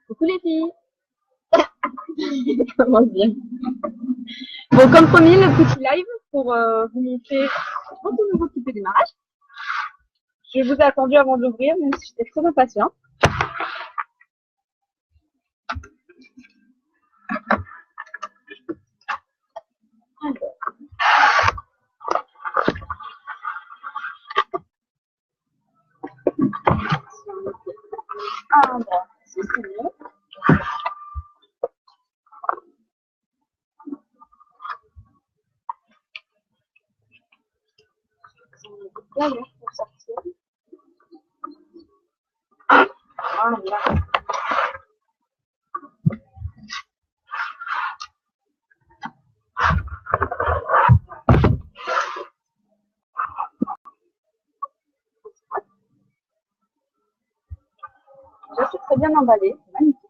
Coucou les filles. Comment dire. Bon, comme promis, le petit live pour vous montrer votre nouveau type de démarrage. Je vous ai attendu avant d'ouvrir, même si j'étais très impatiente. Alors, c'est bon. Là, pour sortir. Voilà. Déjà, c'est très bien emballé. Magnifique.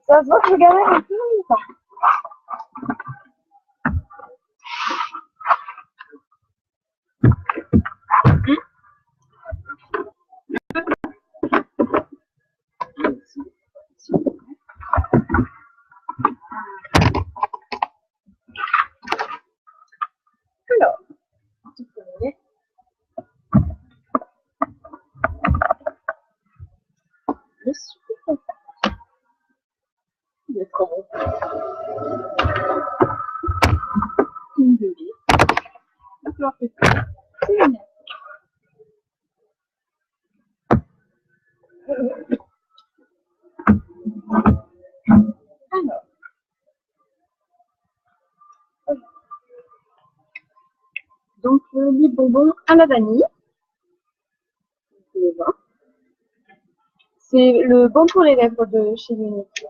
Ça se voit que je galère un peu ou pas? Alors, tout premier. Je suis contente. Il est trop bon. Une de vie. Il va falloir que c'est génial. Alors, donc les bonbons à la vanille. Vous pouvez voir. C'est le baume pour les lèvres de chez Unique.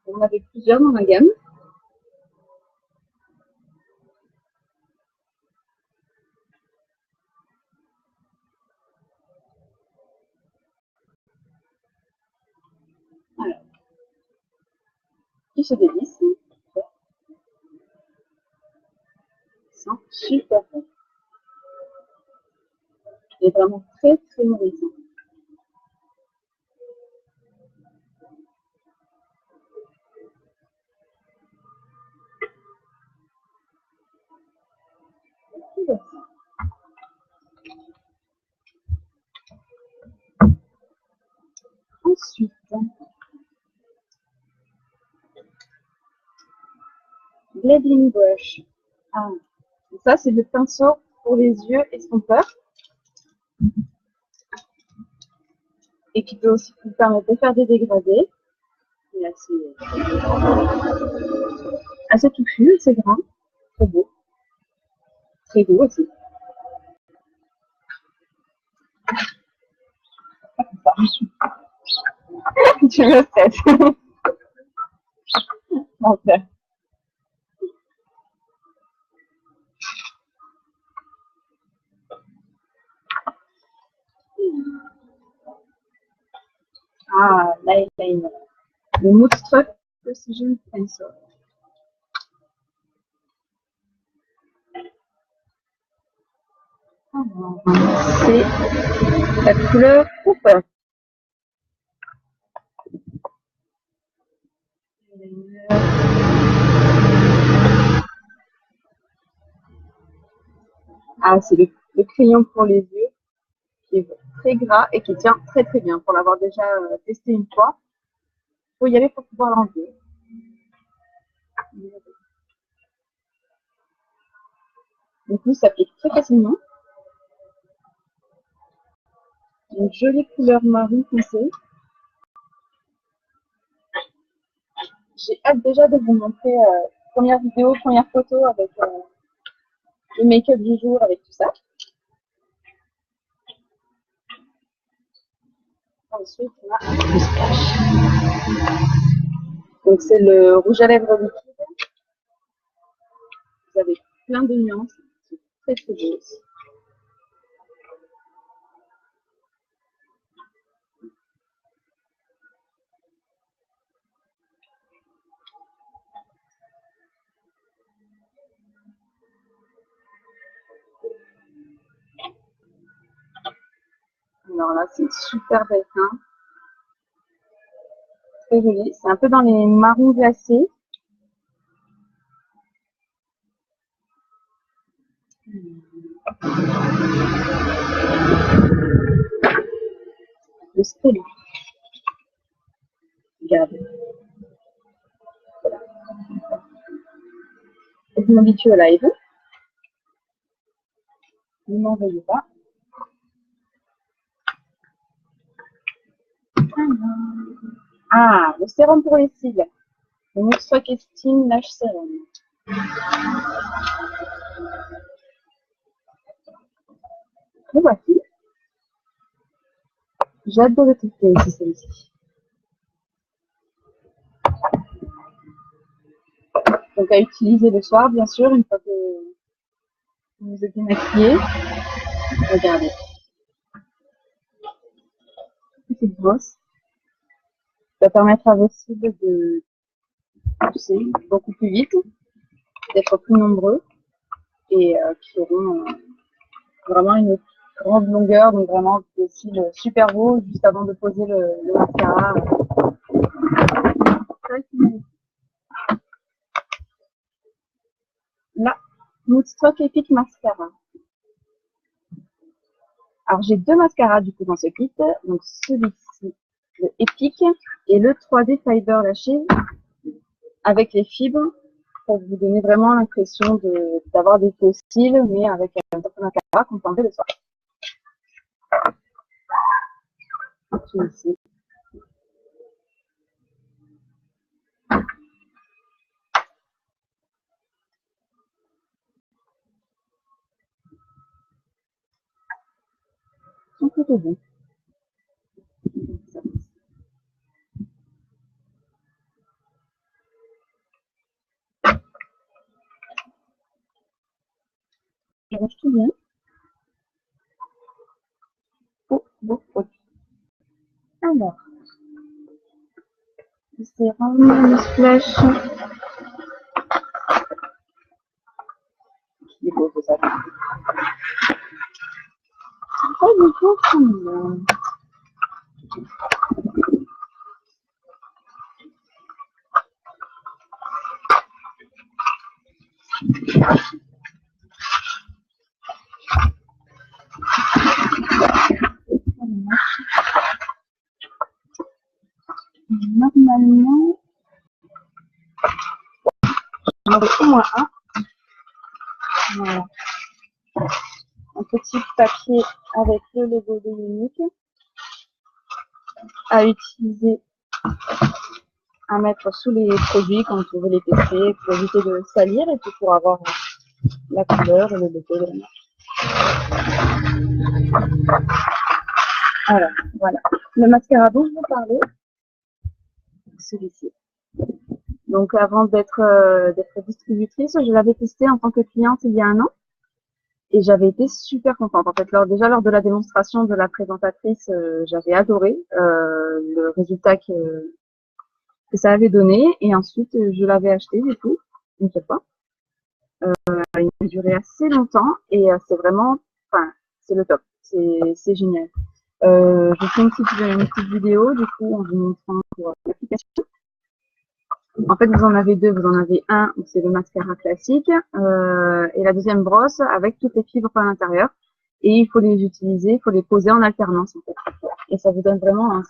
On avait plusieurs dans la gamme. Alors, qui se délice. Ils sont super bons. Et vraiment très très nourrissant. Ensuite, Blending Brush. Ah, ça c'est le pinceau pour les yeux estompeurs. Et qui peut aussi vous permettre de faire des dégradés. C'est assez touffu, assez grand, très beau. Très beau aussi. Tu le sais. Enfin. Ah, l'eyeliner. Le Moodstruck Precision Pencil. Alors, c'est la couleur Cooper. Ah, c'est le crayon pour les yeux qui est très gras et qui tient très très bien. Pour l'avoir déjà testé une fois, il faut y aller pour pouvoir l'enlever. Du coup, ça pique très facilement. Une jolie couleur marron foncé. J'ai hâte déjà de vous montrer première vidéo, première photo avec le make-up du jour, avec tout ça. Ensuite, on a le splash. Donc, c'est le rouge à lèvres liquide. Vous avez plein de nuances. C'est très très beau. Alors là, c'est super belle teinte. Très joli. C'est un peu dans les marrons glacés. Le spray. Regardez. Voilà. Je m'habitue au live. Ne m'en veuillez pas. Ah, le sérum pour les cils. Le Moonstruck Estime Lash Sérum. Le voici. J'ai hâte de le tester aussi, celui-ci. Donc à utiliser le soir, bien sûr, une fois que vous êtes démaquillé. Regardez. Petite brosse. Ça va permettre à vos cils de pousser beaucoup plus vite, d'être plus nombreux et qui auront vraiment une grande longueur, donc vraiment des cils super beaux juste avant de poser le mascara. Là, Moonstruck Epic Mascara. Alors j'ai deux mascaras du coup dans ce kit, donc celui-ci, le Epic, et le 3D Fiber Lashes avec les fibres pour vous donner vraiment l'impression d'avoir des faux cils, mais avec un mascara qu'on peut enlever le soir. Celui-ci. Sont plutôt bons. Je range tout bien. Oh, bon, oh. Alors, le sérum, le splash. Il est beau, ça. Pas du tout comme normalement, j'en aurai au moins un. Voilà. Un petit papier avec le logo de Unique à utiliser, à mettre sous les produits quand vous voulez les tester pour éviter de salir et puis pour avoir la couleur et le logo de la marque. Alors, voilà. Le mascara dont je vous parlais, celui-ci. Donc avant d'être distributrice, je l'avais testé en tant que cliente il y a un an et j'avais été super contente. En fait, déjà lors de la démonstration de la présentatrice, j'avais adoré le résultat que ça avait donné et ensuite je l'avais acheté du coup une seule fois. Il a duré assez longtemps et c'est vraiment, enfin, c'est le top, c'est génial. Je fais une petite vidéo du coup en vous montrant l'application. En fait, vous en avez deux. Vous en avez un où c'est le mascara classique et la deuxième brosse avec toutes les fibres à l'intérieur. Et il faut les utiliser, il faut les poser en alternance en fait. Et ça vous donne vraiment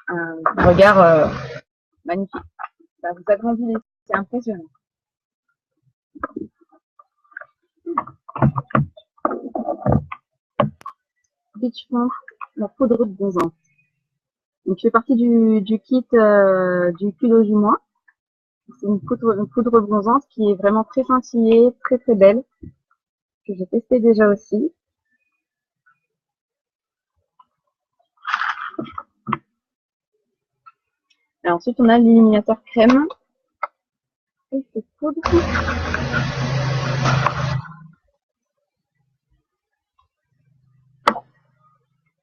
un regard magnifique. Ça vous agrandit les yeux, c'est impressionnant. Beach Funk, la poudre bronzante. Donc, je fais partie du kit du Culo du mois. C'est une poudre bronzante qui est vraiment très scintillée, très très belle, que j'ai testé déjà aussi. Et ensuite, on a l'illuminateur crème. Et c'est poudre.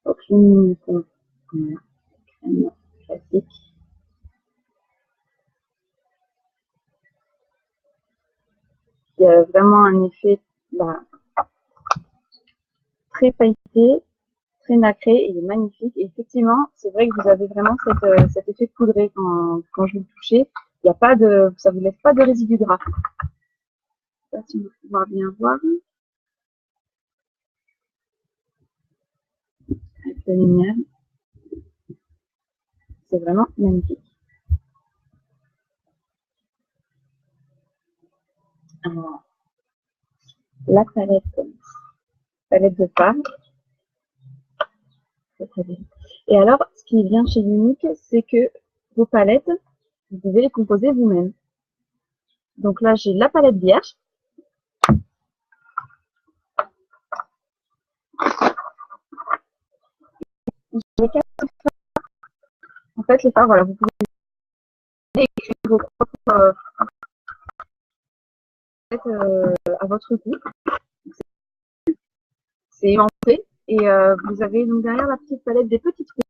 Donc, l'illuminateur crème classique. Il y a vraiment un effet très pailleté, très nacré, et il est magnifique. Et effectivement, c'est vrai que vous avez vraiment cet effet poudré quand je vous touchez. Il y a pas de, ça vous laisse pas de résidus gras. Je sais pas si vous pouvez bien voir avec la lumière. C'est vraiment magnifique. Alors, la palette de fard. Et alors, ce qui est bien chez Unique, c'est que vos palettes, vous pouvez les composer vous-même. Donc là, j'ai la palette vierge. En fait, les fards, voilà, vous pouvez écrire vos propres à votre goût. C'est aimanté. Et vous avez donc derrière la petite palette des petites trous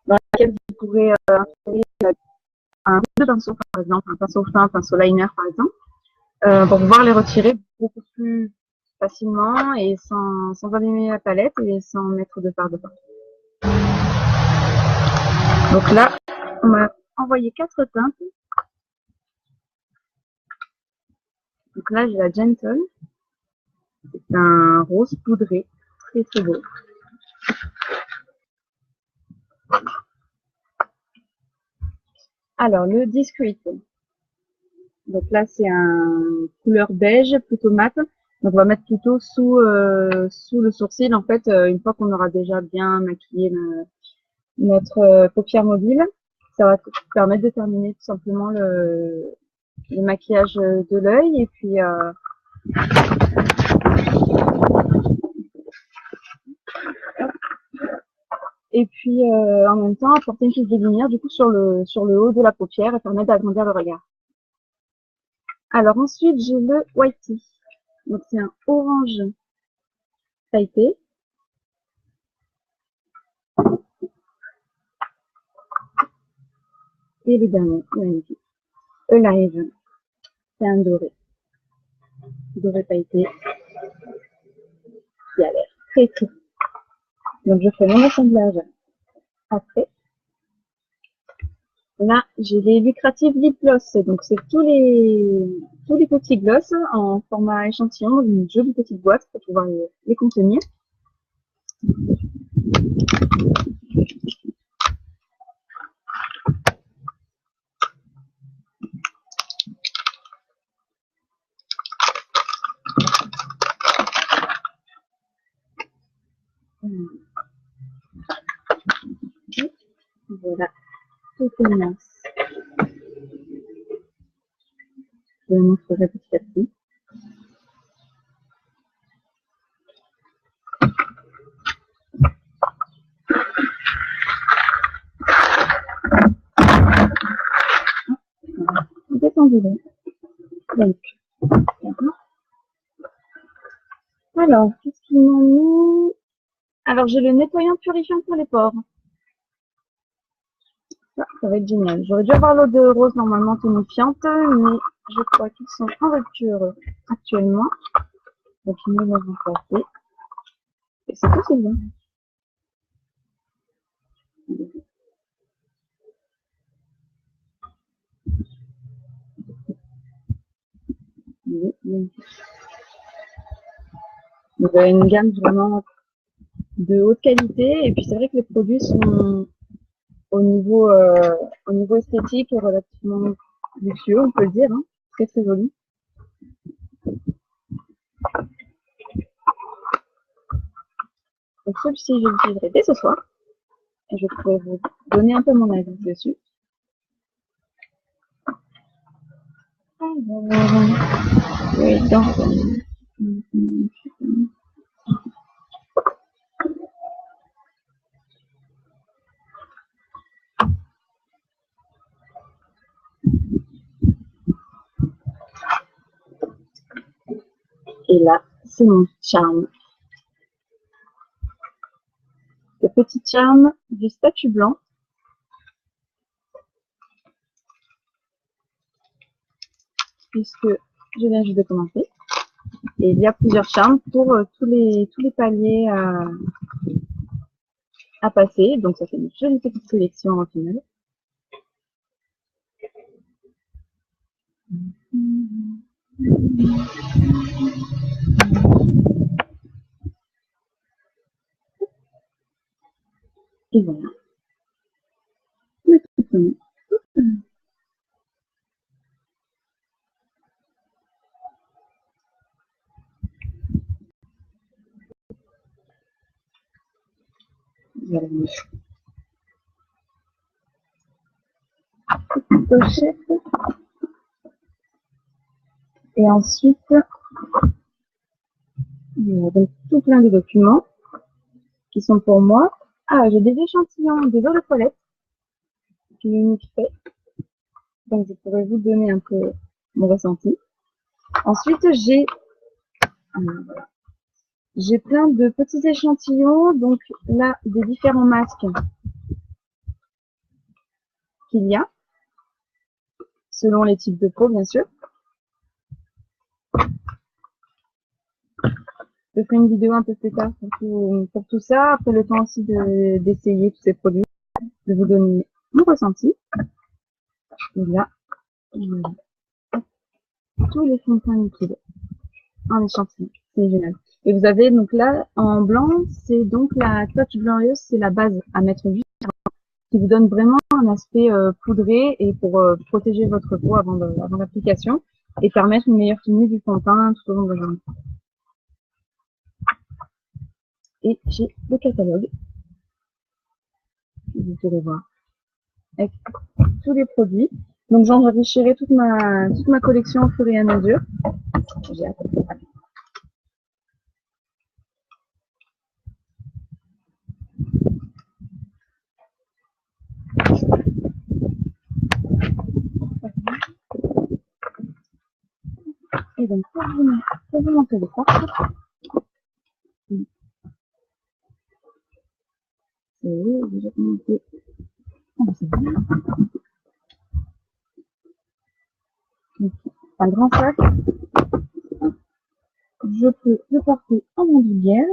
dans laquelle vous pourrez installer un de pinceau, par exemple, un pinceau fin, un pinceau liner, par exemple, pour pouvoir les retirer beaucoup plus facilement et sans abîmer la palette et sans mettre de fard dedans. Donc là, on m'a envoyé 4 teintes. Donc là, j'ai la Gentle. C'est un rose poudré, très très beau. Alors, le Discreet. Donc là, c'est un couleur beige, plutôt mat. Donc on va mettre plutôt sous le sourcil, en fait, une fois qu'on aura déjà bien maquillé notre paupière mobile. Ça va permettre de terminer tout simplement le maquillage de l'œil. Et puis en même temps, apporter une prise de lumière du coup sur le haut de la paupière et permettre d'agrandir le regard. Alors ensuite, j'ai le Whitey. Donc c'est un orange pailleté. Et le dernier, magnifique. Alive. C'est un doré pailleté qui a l'air très très. Donc je fais mon assemblage après. Là, j'ai les Lucrative Lip Gloss. Donc c'est tous les petits gloss en format échantillon dans une jolie petite boîte pour pouvoir les contenir. Voilà, tout est mince. Je vous montrerai petit à petit. Détendez-le. Donc, alors, qu'est-ce qu'ils m'ont mis? Alors, j'ai le nettoyant purifiant pour les pores. Ça va être génial. J'aurais dû avoir l'eau de rose normalement tonifiante, mais je crois qu'ils sont en rupture actuellement. Donc, ils me l'ont remplacé. Et c'est tout, c'est bien. Vous avez une gamme vraiment de haute qualité. Et puis, c'est vrai que les produits sont au niveau esthétique relativement luxueux, on peut le dire. Hein. Très, très joli. Donc, celui-ci, je l'utiliserai dès ce soir. Et je pourrais vous donner un peu mon avis dessus. Alors, oui, Et là, c'est mon charme. Le petit charme du statut blanc. Puisque je viens juste de commencer. Et il y a plusieurs charmes pour tous les paliers à passer. Donc ça fait une jolie petite collection en final. Et voilà. Le tout premier. Voilà. Pochette. Et ensuite, donc tout plein de documents qui sont pour moi. Ah, j'ai des échantillons des eaux de toilette que Unique fait. Donc je pourrais vous donner un peu mon ressenti. Ensuite, j'ai plein de petits échantillons, donc là, des différents masques qu'il y a, selon les types de peau, bien sûr. Je ferai une vidéo un peu plus tard pour tout ça, après le temps aussi d'essayer tous ces produits, de vous donner mon ressenti. Et là, tous les fonds de teint liquides en échantillon, c'est génial. Et vous avez donc là, en blanc, c'est donc la Touch Glorious, c'est la base à mettre juste, qui vous donne vraiment un aspect poudré et pour protéger votre peau avant l'application et permettre une meilleure tenue du fond de teint tout au long de la journée. Et j'ai le catalogue, vous pourrez voir, avec tous les produits. Donc j'enrichirai toute ma collection au fur et à mesure. J'ai hâte. Et donc pour vous montrer les cartes, c'est déjà monté. Un grand sac. Je peux le porter en bandoulière.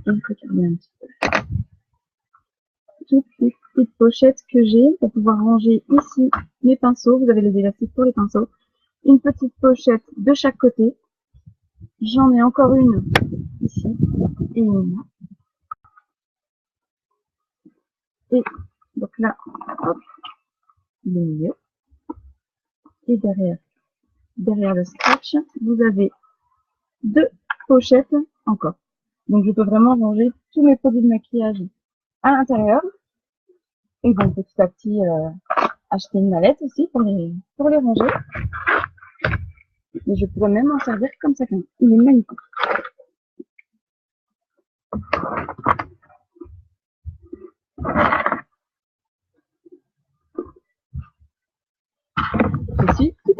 Je vais regarder un petit peu. Toutes les petites pochettes que j'ai pour pouvoir ranger ici mes pinceaux. Vous avez les élastiques pour les pinceaux. Une petite pochette de chaque côté. J'en ai encore une ici et une là. Et donc là, hop, le milieu. Et derrière le scratch, vous avez deux pochettes encore. Donc je peux vraiment ranger tous mes produits de maquillage à l'intérieur. Et donc petit à petit acheter une mallette aussi pour les ranger. Mais je pourrais même en servir comme ça. Il est magnifique. Je suis tout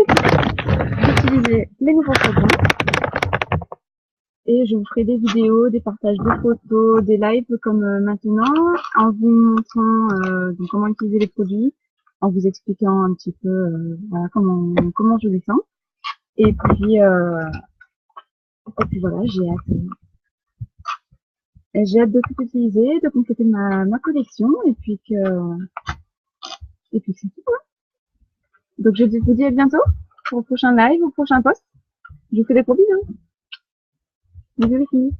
d'utiliser les nouveaux produits. Et je vous ferai des vidéos, des partages de photos, des lives comme maintenant, en vous montrant comment utiliser les produits, en vous expliquant un petit peu voilà, comment je les sens. Et puis voilà, j'ai hâte de tout utiliser, de compléter ma collection, et puis que c'est tout. Donc je vous dis à bientôt pour le prochain live, au prochain post. Je vous fais des gros bisous. Bisous les filles.